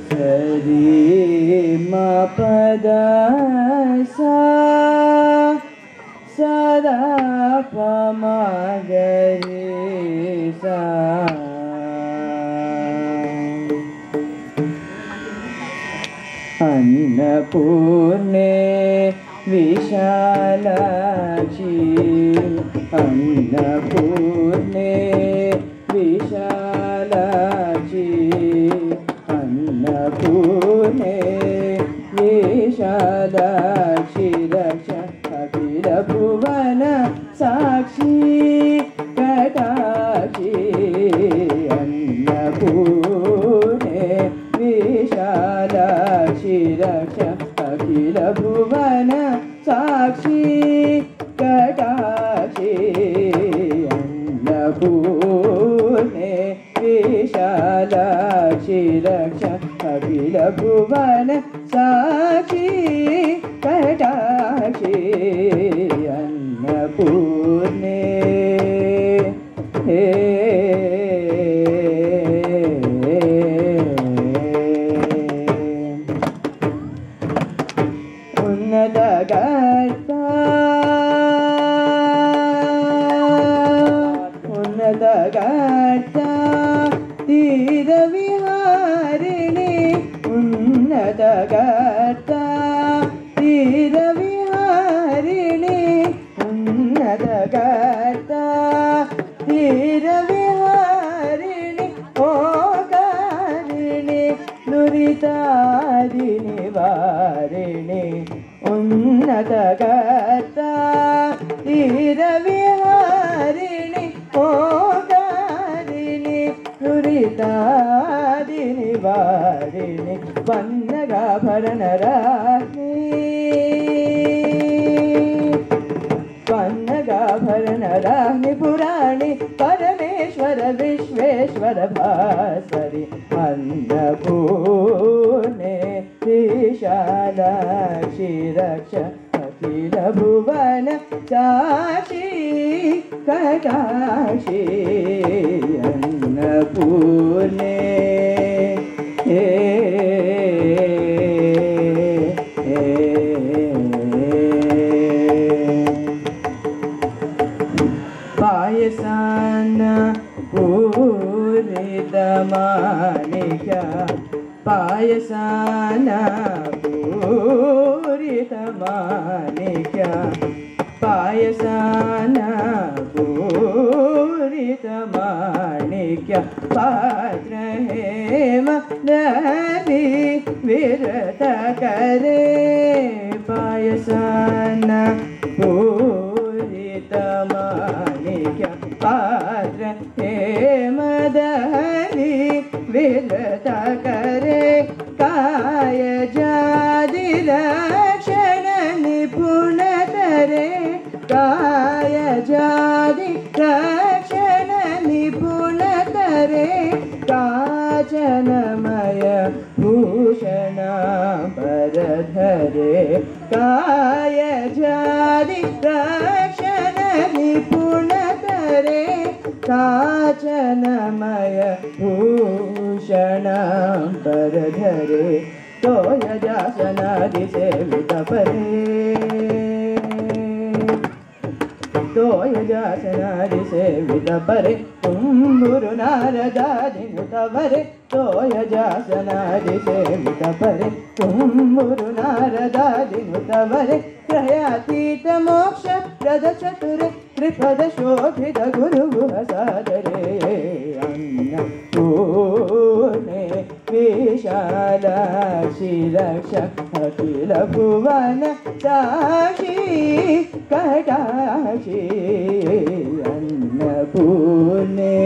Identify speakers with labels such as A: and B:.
A: सरी म पद सा सदा प म गरे सा अन्नपूर्णे विशालाक्षी अन्नपूर्णे विशालाक्षी अन्नपूर्णे विशालाक्षी रक्ष अखिल भुवन साक्षी कटाक्षी अन्नपूर्णे विशालाक्षी रक्ष अखिल भुवन साक्षी कटाक्षी अन्नपूर्णे विशालाक्षी रक्ष अखिल भुवन साक्षी कटाक्षी अन्नपूर्णे उन्नतगार्ता तीरविहारिणि उन्नतगार्ता तीरविहारिणि उन्नतगार्ता तीरविहारिणि ओकारिणि दुरितादिनिवारिणि उन्नतगार्ता तीरविहारिणि ओकारिणि दुरितादिनिवारिणि पन्नगाभरणराज्ञी पन्नगाभरणराज्ञि पुराणि परमेश्वर विश्वेश्वर भास्वरि अन्नपूर्णे विशालाक्षी रक्ष अखिल भुवन साक्षी कटाक्षी अन्नपूर्णे पायसान पूरितमानिका पायसान पूरितमानिका पायसान पूरितमानिका पात्र हेम दधि विरत करे पायसान पूरितमानिका पात्र हेम दधि विरत करे काय जादि लक्षण निपुण तरे काय जादि लक्षण निपुण तरे काचनमय भूषण परधरे काय जादि लक्षण निपुण तरे काचनमय भूषण परधरे तोयजासनादि सेवित परे तोयजासनादि सेवित परे तुम्बुरु नारदादिनुत वरे तोयजासनादि सेवित परे तुम्बुरु नारदादिनुत वरे त्रयातीत मोक्ष प्रद चतुरे त्रिपद शोभित गुरुगुह सादरे अन्नपूर्णे विशालाक्षी रक्ष अखिल भुवन साक्षी कटाक्षी अन्नपूर्णे